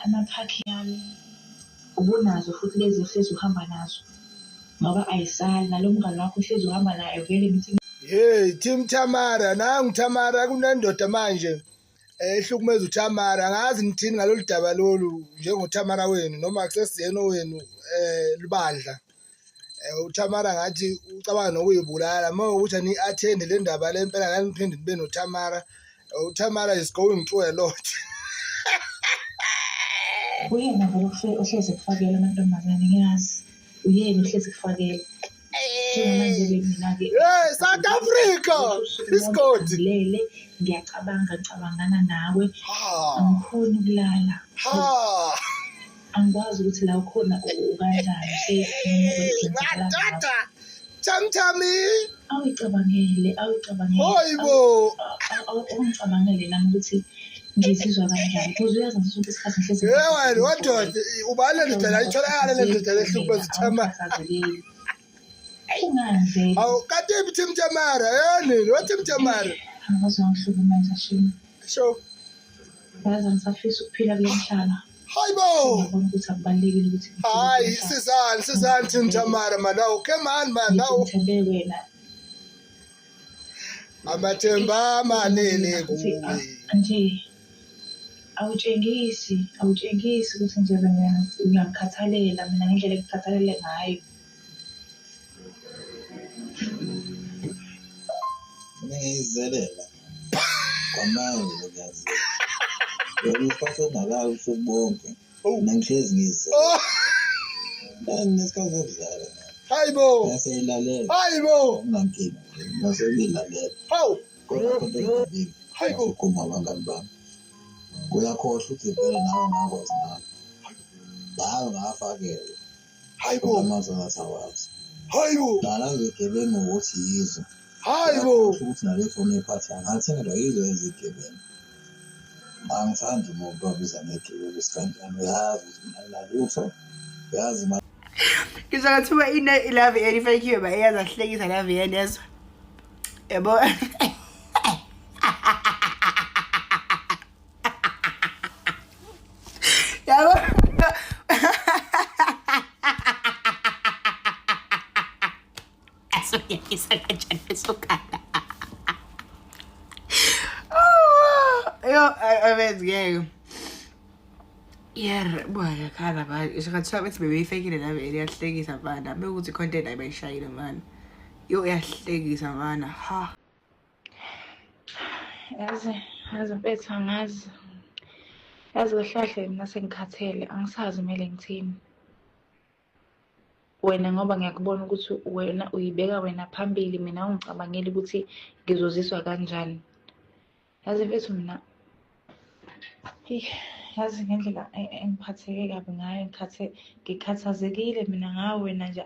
Amaphakhi yami ubunazo futhi lezi hlezi uhamba nazo ngoba ayisali nalo mngani wakho hlezi uhamba naye vele ngithi hey Team Tamara nangu Tamara kunendoda manje ehlukumeza uTamara ngazi nithini ngalolu daba lolu njengoTamara wenu noma akusesiyena wenu libandla uTamara ngathi ucabanga nokuyibulala mawukuthi ani attend le ndaba le impela ngani niphinde nibe noTamara uTamara is going through a lot. uyena vele ohlezi kufakela amantombazane ngiyazi uyena ohlezi kufakela njengamanje mina-ke Hey South Africa isigodi ngilele ngicabangana nawe angikhoni ukulala angikwazi ukuthi la ukhona ukanjani tata Tamtami awuyicabangele hoyibo ungicabangele nami ukuthi ngizizwa kanjani because uyazi ngaso sonke isikhathi ngihlezi wena wadoda ubalele phela itholakala le ndoda lehlukumeza uTamara ungandle awu kade Team Tamara yini what Team Tamara angazi ngihlukumeza shini sho yazi ngisafisa ukuphila kule mhlaba hayibo ngiyabona ukuthi akubalekile ukuthi hayi sizani Team Tamara man awu come on man awu ngithembe wena amathemba amanene kuwe nje awutshengisi ukuthi nje ngiyakhathalela mina ngendlela ekukhathalele ngayo ngizelela kwamanje ngiyazi ubufaso ngalalo usuku bonke nangihlezi ngizela nesikhathi sokudlala hayibo yaseyilalela ungankinga naseyilalela hawu kodwa konke ngibiki hayibo kuma abangani bami uyakhohlwa ukuthi vele nawe ngakwazi ngalo nawe ngafakele hayibo amazwi asawazi hayibo dala ngegebengu ukuthi yizo hayibo ukuthi nale foni ephathi angathengelwa yizo ezigebengu angithandi umuntu wabiza ngegebengu isikanjani uyazi ukuthi nalutho uyazi ngizokuthiwa ilove yeni ifakiwe ba eyazi ahlekisa love yeni yezo yabo yabo asuyekisa kanjani esokhala yo abezike yeah boy khala ba isikhathiwa bethi bebeyifekile la eliyahlekisa bana bekuthi content abayishayile man yo yahlekisa bana ha yazi mfethu angazi yazi kahle mina sengikhathele angisazi kumele ngithini wena ngoba ngiyakubona ukuthi wena uyibeka wena phambili mina ungicabangeli ukuthi ngizoziswa kanjani yazi mfethu mina yazi ngendlela engiphatheke kabi ngayo ngikhathazekile mina ngawe wena nje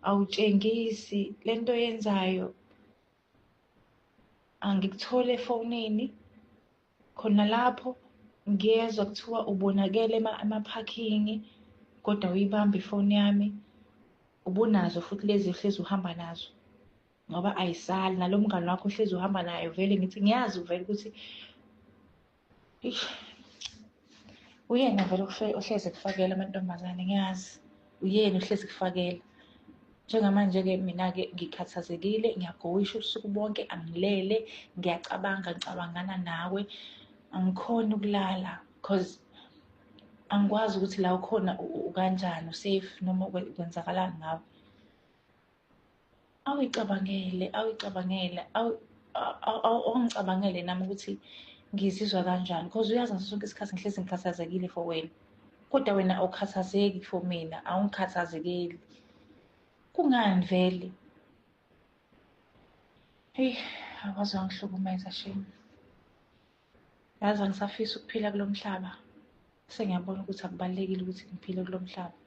awutshengisi lento oyenzayo angikuthole efonini khona lapho ngiyezwa kuthiwa ubonakele emaphakhingi kodwa uyibamba ifoni yami ubunazo futhi lezi hlezi uhamba nazo ngoba ayisali nalo mngani wakho hlezi uhamba naye vele ngithi ngiyazi vele ukuthi uyena vele ohlezi kufakela amantombazane ngiyazi uyena ohlezi kufakela njengamanje-ke mina-ke ngikhathazekile ngiyagowisha usuku bonke angilele ngicabangana nawe angikhoni ukulala because angikwazi ukuthi la ukhona ukanjani usafe noma kwenzakalani ngawe awuyicabangele ungicabangele nami ukuthi ngizizwa kanjani because uyazi ngaso sonke isikhathi ngihlezi ngikhathazekile for wena kodwa wena awukhathazeki for mina awungikhathazekeli kungani vele hey akwazi ngihlukumeza shame yazi angisafisa ukuphila kulo mhlaba sengiyabona ukuthi akubalekile ukuthi ngiphile kulo mhlaba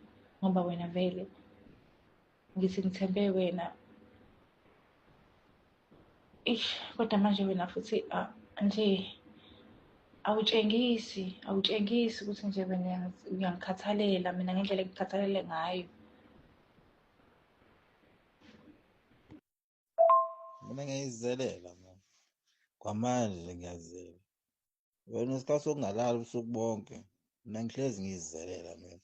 ngoba wena vele ngithi ngithembe wena kodwa manje wena futhi nje awutshengisi ukuthi nje wena uyangikhathalela mina ngendlela engikhathalele ngayo mina ngiyayizelela mama kwamanje ngiyazela wena isikhathi sokungalali usuku bonke mina ngihlezi ngizizelela mina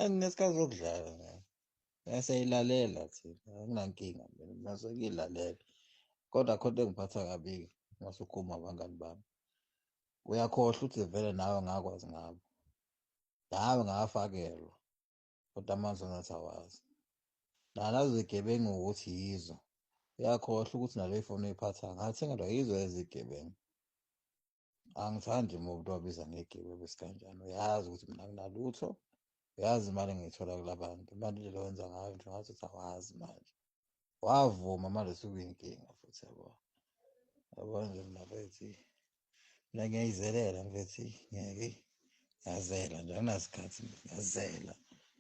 nginesikhathi sokudlala ngiyasayilalela thina akunankinga mina ngiyilalela kodwa khona engiphatha kabi masukhuluma abangani bami uyakhohlwa ukuthi vele nawe ngakwazi ngabo nawe ngafakelwa kodwa amazwi ngathi awazi nalazo zigebengu ukuthi yizo uyakhohlwa ukuthi nale foni oyiphatha ngathengelwa yizo ezigebengu angithandi umuntu wabiza ngegebengu esikanjani uyazi ukuthi mina nginalutho uyazi imali engiyithola kulabantu imali le wenza ngayo nje ngathi awazi manje wavuma manje sekuyinkinga futhi yabo nje mina bethi mina ngiyayizelela ngibethi ngiyazela nje anginasikhathi ngiyazela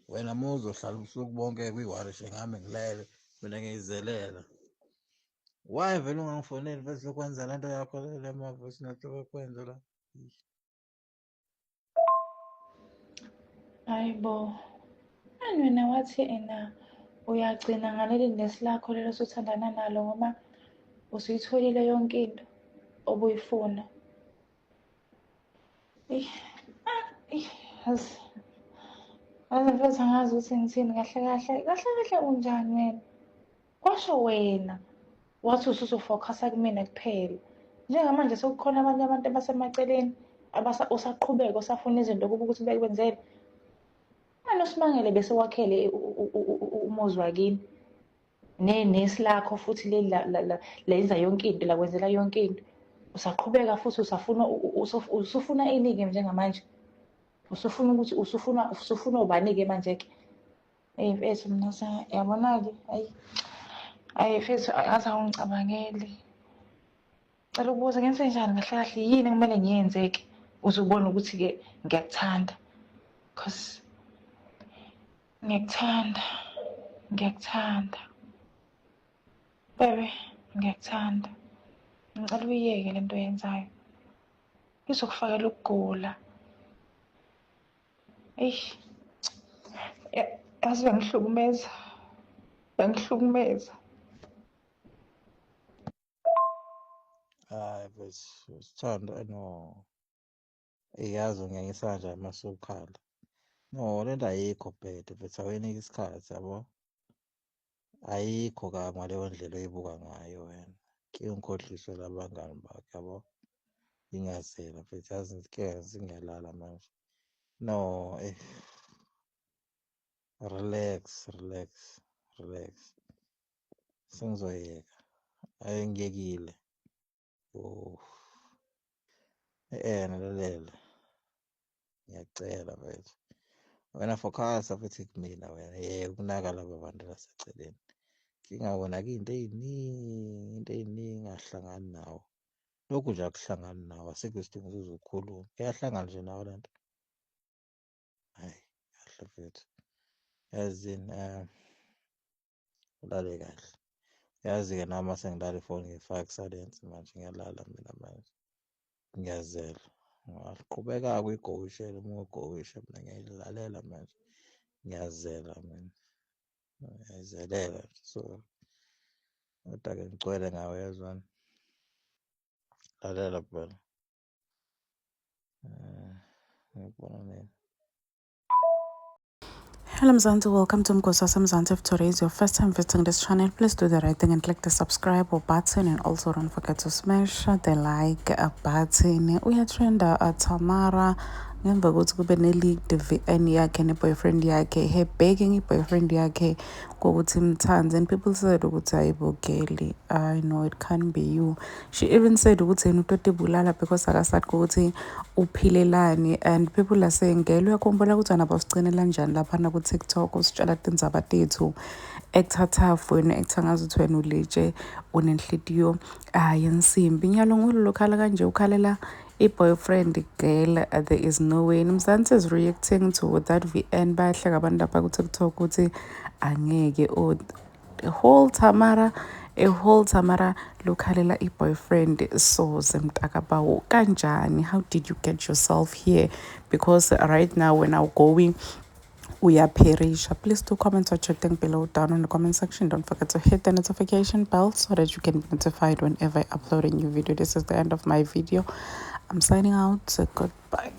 wena uma uzohlala ubusuku bonke kwi-warishe ngami ngilele mina ngiyayizelela why vele ungangifoneli bese lokwenza lento yakho le ma-voice note lokwenza la Hayibo, manje wena wathi uyagcina ngaleli nesi lakho lelo osuthandana nalo ngoba usuyitholile yonke into obuyifuna. Yazi mfethu angazi ukuthi ngithini kahle unjani wena? Kwasho wena wathi usuzofokhasa kumina kuphela. Njengamanje sekukhona abanye abantu abasemaceleni usaqhubeka usafuna izinto kuba ukuthi bekwenzele. Manje uSimangele bese wakhele umuzi wakini nenesi lakho futhi lenza yonke into lakwenzela yonke into. Usaqhubeka futhi usufuna ini-ke njengamanje? Usufuna ukuthi usufuna ubani-ke manje-ke? Mfethu mina yabona-ke hayi mfethu ngathi awungicabangeli. Ngicela ukubuza ngenze njani kahle yini ekumele ngiyenze-ke uze ubone ukuthi-ke ngiyakuthanda cause ngiyakuthanda bebe ngiyakuthanda ngicela uyiyeke lento oyenzayo izokufakela ukugula yazi bengihlukumeza hayi bese Sithando iyazi ngiyayisa nje masukhala no lento ayikho bhede bethu awuyinika isikhathi yabo ayikho ngaleyo ndlela oyibuka ngayo wena ke ungikhohliswe labangani bakhe yabo ingazela mfethu yazi ngiyalala manje no relax sengizoyeka ayengiyekile lalela ngiyacela mfethu wena fokhasa futhi kumina wena ukunaka laba bantu laseceleni ngingabona-ke into ey'ningi ahlangani nawo lokhu nje akuhlangani nawo asikho isidingo uzokhuluma iyahlangana nje nawo lento hayi kahle mfethu yazini ulale kahle yazi-ke nami mase ngilala ifoni ngiyifaka ku-silence manje ngiyalala mina manje ngiyazela ngaqhubeka-ke uyigowishele uma ugowisha mina ngiyayilalela manje ngiyazela mina ngiyayizelela so kodwa-ke ngigcwele ngawe yazwani lalela phela ngikubona nini. Hello Mzansi, welcome to Mkosasa Mzansi. If today is your first time visiting this channel, please do the right thing and click the subscribe button, and also don't forget to smash the like button. Uyatrenda Tamara ngemva kokuthi kube ne-leaked VN yakhe ne-boyfriend yakhe, her begging i-boyfriend yakhe kokuthi imthanze, and people said ukuthi ayibogeli, I know it can't be you. She even said ukuthi yena uToti bulala because akasathi ukuthi uphilelani, and people are saying ngelo uyakhumbula ukuthi wena bawusicinela njani laphana ku-TikTok usitshela tindzaba tethu ekuthathafu wena ekuthangaza ukuthi wena ulitshe unenhlitiyo yensimbi. Nyalo ngolo khala kanje ukhalela i-boyfriend girl, there is no way. Mzansi is reacting to that VN bayahleka abantu lapha ku-TikTok ukuthi angeke a whole Tamara lokhalela i-boyfriend soze mtakabawo kanjani. How did you get yourself here? Because right now when I'm going uyaperisha. Please do comment what you think below down in the comment section. Don't forget to hit the notification bell so that you can be notified whenever I upload a new video. This is the end of my video. I'm signing out. Goodbye.